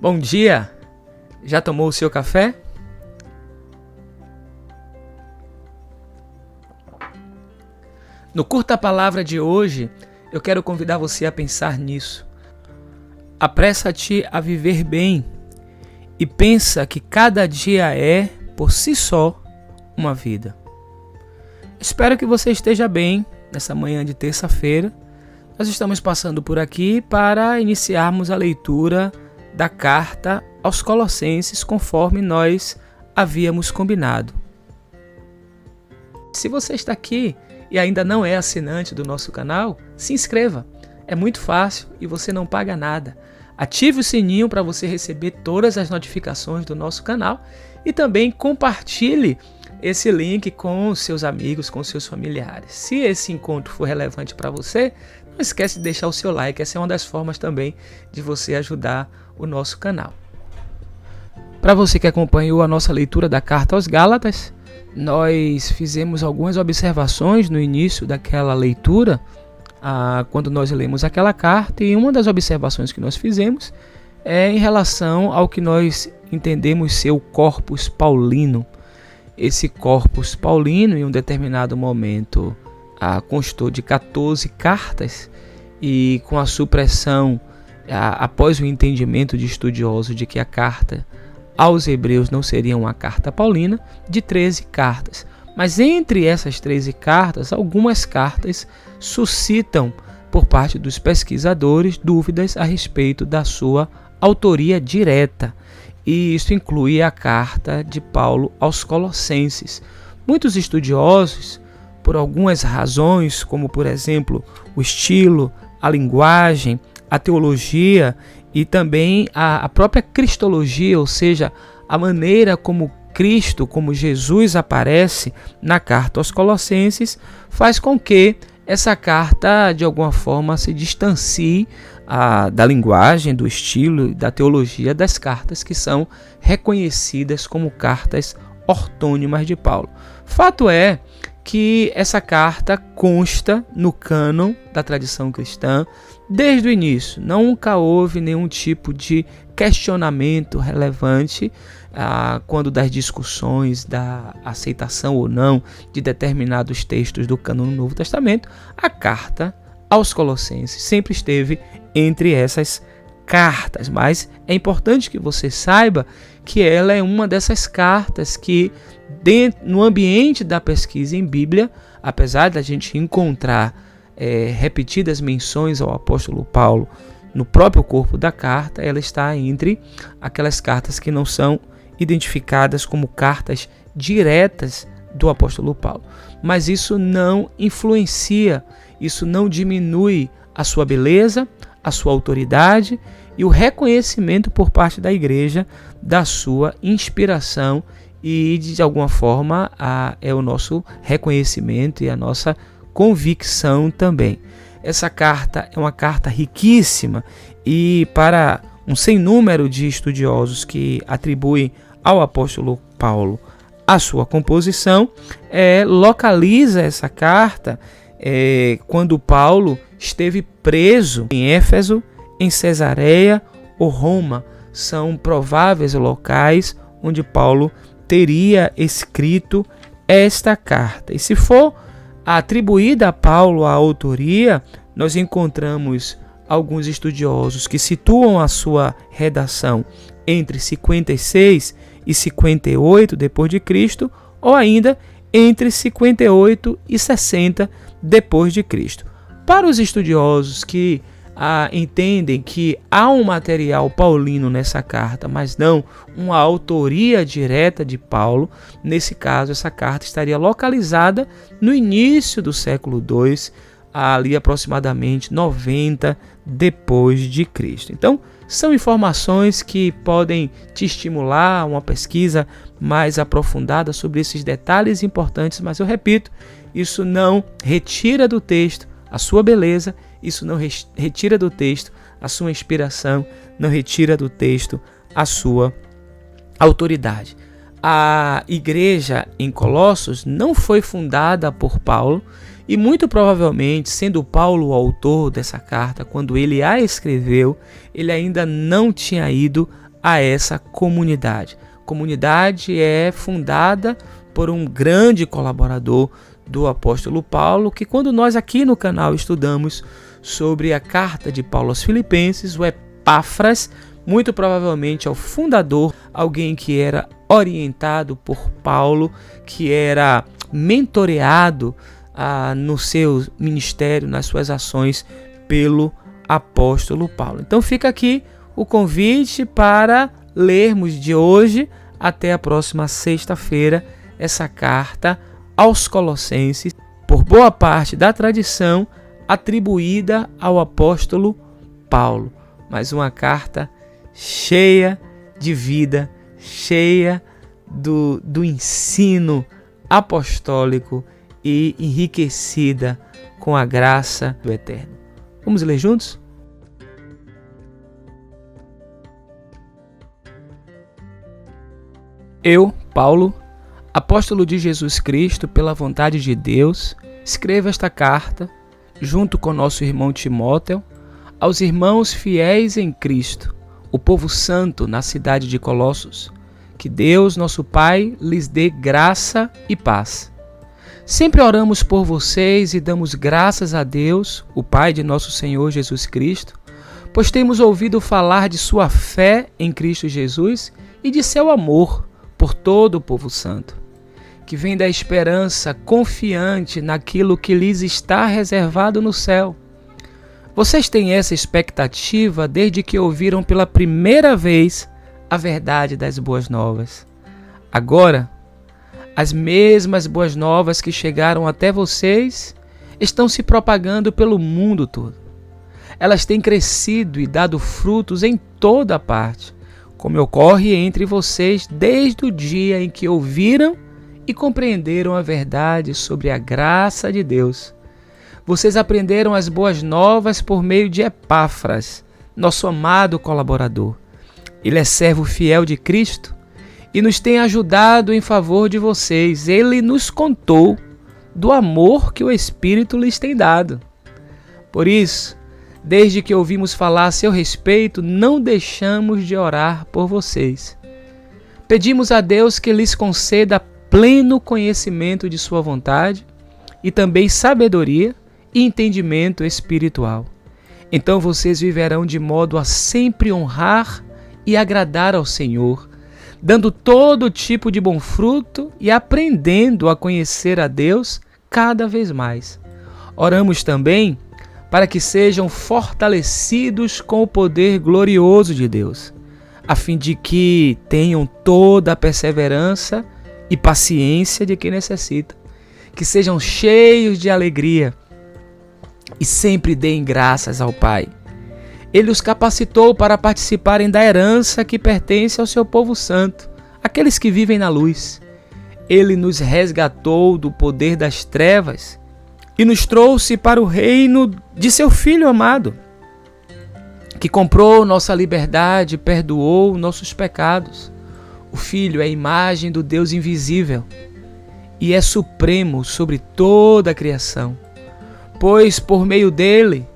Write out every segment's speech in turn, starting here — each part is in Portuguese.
Bom dia! Já tomou o seu café? No Curta Palavra de hoje, eu quero convidar você a pensar nisso. Apressa-te a viver bem e pensa que cada dia é, por si só, uma vida. Espero que você esteja bem nessa manhã de terça-feira. Nós estamos passando por aqui para iniciarmos a leitura da carta aos Colossenses, conforme nós havíamos combinado. Se você está aqui e ainda não é assinante do nosso canal, se inscreva. É muito fácil e você não paga nada. Ative o sininho para você receber todas as notificações do nosso canal e também compartilhe esse link com os seus amigos, com os seus familiares. Se esse encontro for relevante para você, não esquece de deixar o seu like. Essa é uma das formas também de você ajudar o nosso canal. Para você que acompanhou a nossa leitura da carta aos Gálatas, nós fizemos algumas observações no início daquela leitura, quando nós lemos aquela carta, e uma das observações que nós fizemos é em relação ao que nós entendemos ser o corpus paulino. Esse corpus paulino, em um determinado momento, constou de 14 cartas, e com a supressão, após o entendimento de estudiosos de que a carta aos Hebreus não seria uma carta paulina, de 13 cartas. Mas entre essas 13 cartas, algumas cartas suscitam, por parte dos pesquisadores, dúvidas a respeito da sua autoria direta. E isso inclui a carta de Paulo aos Colossenses. Muitos estudiosos, por algumas razões, como por exemplo o estilo, a linguagem, a teologia e também a própria cristologia, ou seja, a maneira como Cristo, como Jesus aparece na carta aos Colossenses, faz com que essa carta de alguma forma se distancie da linguagem, do estilo e da teologia das cartas que são reconhecidas como cartas ortônimas de Paulo. Fato é que essa carta consta no cânon da tradição cristã desde o início. Nunca houve nenhum tipo de questionamento relevante quando das discussões da aceitação ou não de determinados textos do cânon do Novo Testamento. A carta aos Colossenses sempre esteve entre essas cartas, mas é importante que você saiba que ela é uma dessas cartas que, no ambiente da pesquisa em Bíblia, apesar da gente encontrar repetidas menções ao apóstolo Paulo no próprio corpo da carta, ela está entre aquelas cartas que não são identificadas como cartas diretas do apóstolo Paulo. Mas isso não influencia, isso não diminui a sua beleza, a sua autoridade e o reconhecimento por parte da igreja da sua inspiração e, de alguma forma, é o nosso reconhecimento e a nossa convicção também. Essa carta é uma carta riquíssima e, para um sem número de estudiosos que atribuem ao apóstolo Paulo a sua composição, localiza essa carta quando Paulo esteve preso em Éfeso, em Cesareia ou Roma. São prováveis locais onde Paulo teria escrito esta carta. E se for atribuída a Paulo a autoria, nós encontramos alguns estudiosos que situam a sua redação entre 56 e 58 depois de Cristo, ou ainda entre 58 e 60 depois de Cristo. Para os estudiosos que entendem que há um material paulino nessa carta, mas não uma autoria direta de Paulo, nesse caso essa carta estaria localizada no início do século II, ali aproximadamente 90 depois de Cristo. Então, são informações que podem te estimular a uma pesquisa mais aprofundada sobre esses detalhes importantes, mas eu repito, isso não retira do texto a sua beleza, isso não retira do texto a sua inspiração, não retira do texto a sua autoridade. A igreja em Colossos não foi fundada por Paulo e muito provavelmente, sendo Paulo o autor dessa carta, quando ele a escreveu, ele ainda não tinha ido a essa comunidade. A comunidade é fundada por um grande colaborador do apóstolo Paulo, que quando nós aqui no canal estudamos sobre a carta de Paulo aos Filipenses, o Epáfras, muito provavelmente é o fundador, alguém que era orientado por Paulo, que era mentoreado no seu ministério, nas suas ações pelo apóstolo Paulo. Então fica aqui o convite para lermos de hoje até a próxima sexta-feira essa carta aos Colossenses, por boa parte da tradição atribuída ao apóstolo Paulo. Mas uma carta cheia de vida, cheia do ensino apostólico e enriquecida com a graça do Eterno. Vamos ler juntos? Eu, Paulo, apóstolo de Jesus Cristo, pela vontade de Deus, escrevo esta carta, junto com nosso irmão Timóteo, aos irmãos fiéis em Cristo, o povo santo na cidade de Colossos. Que Deus, nosso Pai, lhes dê graça e paz. Sempre oramos por vocês e damos graças a Deus, o Pai de nosso Senhor Jesus Cristo, pois temos ouvido falar de sua fé em Cristo Jesus e de seu amor por todo o povo santo, que vem da esperança confiante naquilo que lhes está reservado no céu. Vocês têm essa expectativa desde que ouviram pela primeira vez a verdade das boas novas. Agora, as mesmas boas novas que chegaram até vocês estão se propagando pelo mundo todo. Elas têm crescido e dado frutos em toda parte, como ocorre entre vocês desde o dia em que ouviram e compreenderam a verdade sobre a graça de Deus. Vocês aprenderam as boas novas por meio de Epáfras, nosso amado colaborador. Ele é servo fiel de Cristo e nos tem ajudado em favor de vocês. Ele nos contou do amor que o Espírito lhes tem dado. Por isso, desde que ouvimos falar a seu respeito, não deixamos de orar por vocês. Pedimos a Deus que lhes conceda pleno conhecimento de sua vontade e também sabedoria e entendimento espiritual. Então vocês viverão de modo a sempre honrar e agradar ao Senhor, dando todo tipo de bom fruto e aprendendo a conhecer a Deus cada vez mais. Oramos também para que sejam fortalecidos com o poder glorioso de Deus, a fim de que tenham toda a perseverança e paciência de quem necessita, que sejam cheios de alegria e sempre deem graças ao Pai. Ele os capacitou para participarem da herança que pertence ao seu povo santo, aqueles que vivem na luz. Ele nos resgatou do poder das trevas e nos trouxe para o reino de seu Filho amado, que comprou nossa liberdade e perdoou nossos pecados. O Filho é a imagem do Deus invisível e é supremo sobre toda a criação, pois por meio dele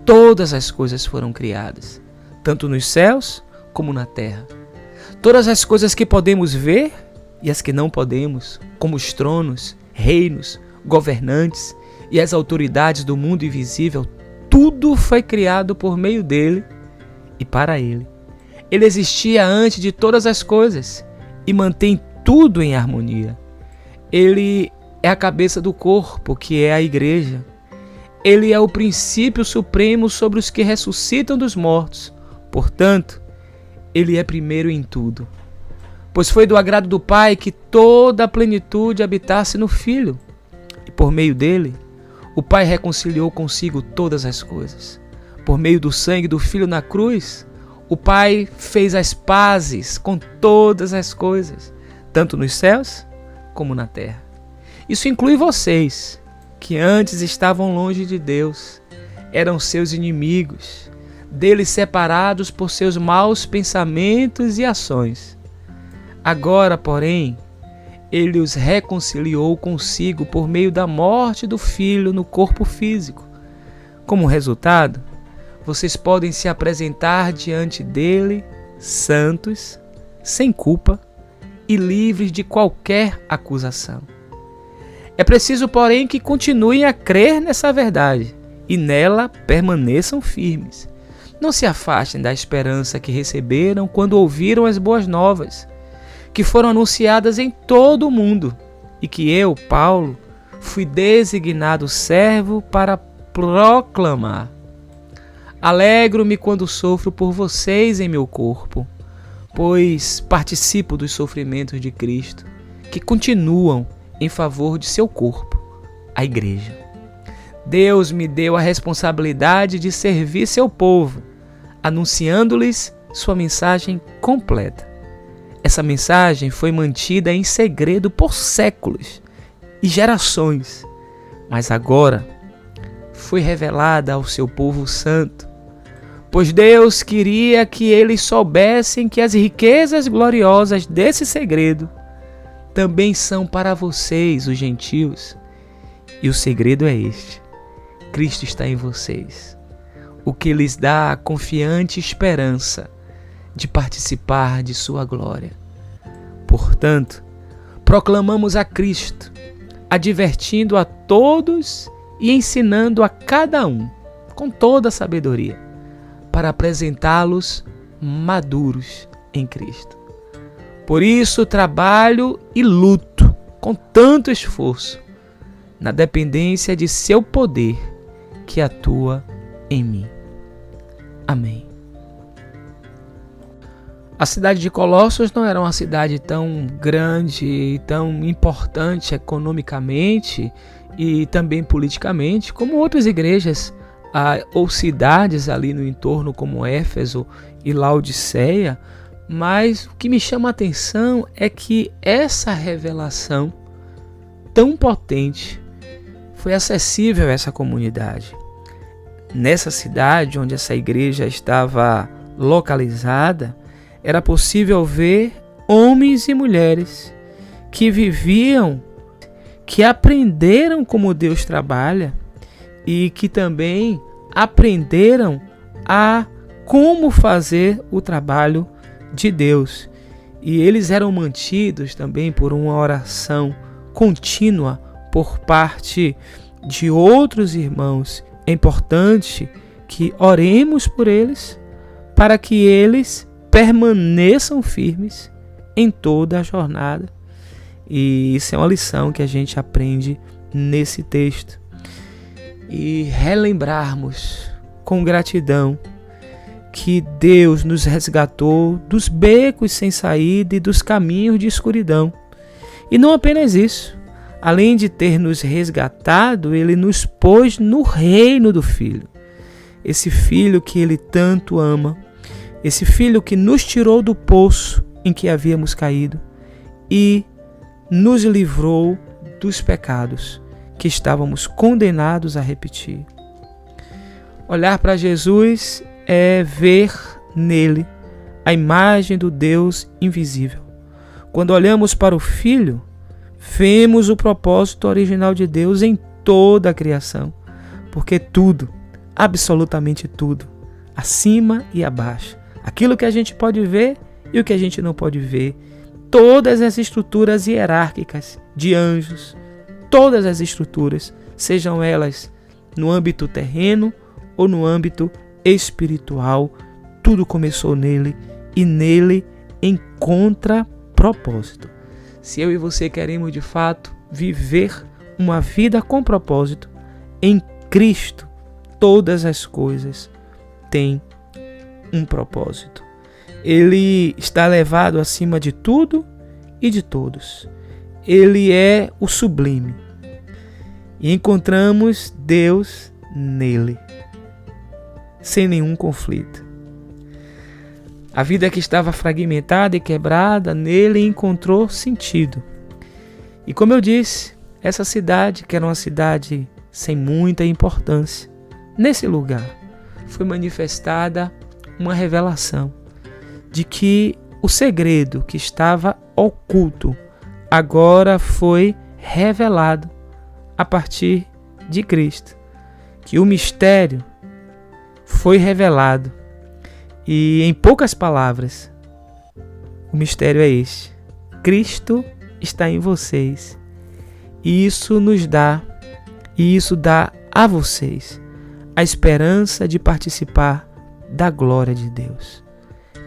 todas as coisas foram criadas, tanto nos céus como na terra. Todas as coisas que podemos ver e as que não podemos, como os tronos, reinos, governantes e as autoridades do mundo invisível, tudo foi criado por meio dele e para ele. Ele existia antes de todas as coisas e mantém tudo em harmonia. Ele é a cabeça do corpo, que é a igreja. Ele é o princípio supremo sobre os que ressuscitam dos mortos. Portanto, ele é primeiro em tudo. Pois foi do agrado do Pai que toda a plenitude habitasse no Filho. E por meio dele, o Pai reconciliou consigo todas as coisas. Por meio do sangue do Filho na cruz, o Pai fez as pazes com todas as coisas, tanto nos céus como na terra. Isso inclui vocês, que antes estavam longe de Deus, eram seus inimigos, dele separados por seus maus pensamentos e ações. Agora, porém, ele os reconciliou consigo por meio da morte do Filho no corpo físico. Como resultado, vocês podem se apresentar diante dele santos, sem culpa e livres de qualquer acusação. É preciso, porém, que continuem a crer nessa verdade e nela permaneçam firmes. Não se afastem da esperança que receberam quando ouviram as boas novas, que foram anunciadas em todo o mundo, e que eu, Paulo, fui designado servo para proclamar. Alegro-me quando sofro por vocês em meu corpo, pois participo dos sofrimentos de Cristo, que continuam em favor de seu corpo, a Igreja. Deus me deu a responsabilidade de servir seu povo, anunciando-lhes sua mensagem completa. Essa mensagem foi mantida em segredo por séculos e gerações, mas agora foi revelada ao seu povo santo, pois Deus queria que eles soubessem que as riquezas gloriosas desse segredo também são para vocês, os gentios. E o segredo é este: Cristo está em vocês, o que lhes dá a confiante esperança de participar de sua glória. Portanto, proclamamos a Cristo, advertindo a todos e ensinando a cada um com toda a sabedoria, para apresentá-los maduros em Cristo. Por isso trabalho e luto com tanto esforço, na dependência de seu poder que atua em mim. Amém. A cidade de Colossos não era uma cidade tão grande e tão importante economicamente e também politicamente como outras igrejas ou cidades ali no entorno como Éfeso e Laodiceia, mas o que me chama a atenção é que essa revelação tão potente foi acessível a essa comunidade. Nessa cidade onde essa igreja estava localizada, era possível ver homens e mulheres que viviam, que aprenderam como Deus trabalha e que também aprenderam a como fazer o trabalho de Deus. E eles eram mantidos também por uma oração contínua por parte de outros irmãos. É importante que oremos por eles para que eles permaneçam firmes em toda a jornada. E isso é uma lição que a gente aprende nesse texto. E relembrarmos com gratidão que Deus nos resgatou dos becos sem saída e dos caminhos de escuridão. E não apenas isso, além de ter nos resgatado, Ele nos pôs no reino do Filho. Esse Filho que Ele tanto ama, esse Filho que nos tirou do poço em que havíamos caído e nos livrou dos pecados que estávamos condenados a repetir. Olhar para Jesus é ver nele a imagem do Deus invisível. Quando olhamos para o Filho, vemos o propósito original de Deus em toda a criação, porque tudo, absolutamente tudo, acima e abaixo, aquilo que a gente pode ver e o que a gente não pode ver, todas as estruturas hierárquicas de anjos, todas as estruturas, sejam elas no âmbito terreno ou no âmbito espiritual, tudo começou nele e nele encontra propósito. Se eu e você queremos de fato viver uma vida com propósito, em Cristo todas as coisas têm um propósito. Ele está elevado acima de tudo e de todos. Ele é o sublime. E encontramos Deus nele, sem nenhum conflito. A vida que estava fragmentada e quebrada, nele encontrou sentido. E como eu disse, essa cidade, que era uma cidade sem muita importância, nesse lugar foi manifestada uma revelação de que o segredo que estava oculto agora foi revelado a partir de Cristo, que o mistério foi revelado. E em poucas palavras, O mistério é este: Cristo está em vocês. E isso dá a vocês a esperança de participar da glória de Deus.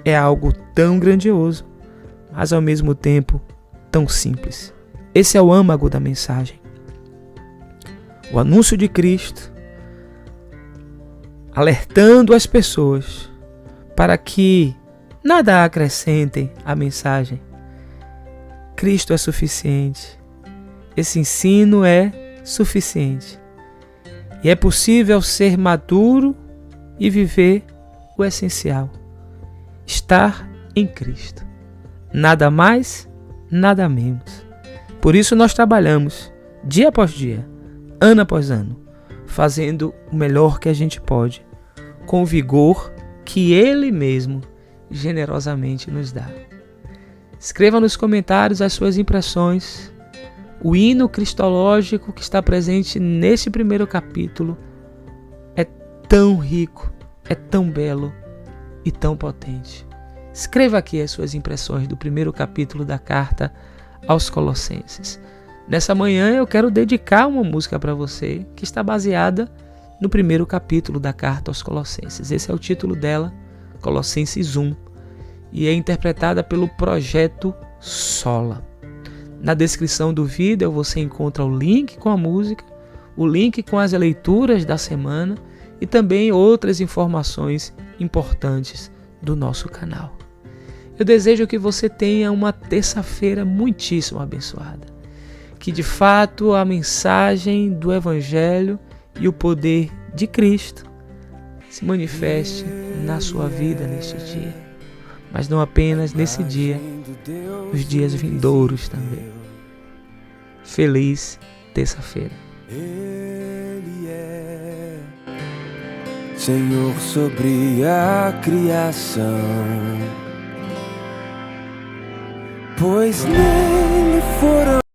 É algo tão grandioso, mas ao mesmo tempo tão simples. Esse é o âmago da mensagem. O anúncio de Cristo, alertando as pessoas para que nada acrescentem à mensagem. Cristo é suficiente. Esse ensino é suficiente. E é possível ser maduro e viver o essencial: estar em Cristo. Nada mais, nada menos. Por isso nós trabalhamos dia após dia, ano após ano, fazendo o melhor que a gente pode, com o vigor que Ele mesmo generosamente nos dá. Escreva nos comentários as suas impressões. O hino cristológico que está presente neste primeiro capítulo é tão rico, é tão belo e tão potente. Escreva aqui as suas impressões do primeiro capítulo da carta aos Colossenses. Nessa manhã eu quero dedicar uma música para você que está baseada no primeiro capítulo da carta aos Colossenses. Esse é o título dela, Colossenses 1, e é interpretada pelo Projeto Sola. Na descrição do vídeo você encontra o link com a música, o link com as leituras da semana e também outras informações importantes do nosso canal. Eu desejo que você tenha uma terça-feira muitíssimo abençoada. Que de fato a mensagem do Evangelho e o poder de Cristo se manifeste na sua vida neste dia. Mas não apenas nesse dia, nos dias vindouros também. Feliz terça-feira. Ele é Senhor sobre a criação, pois nele foram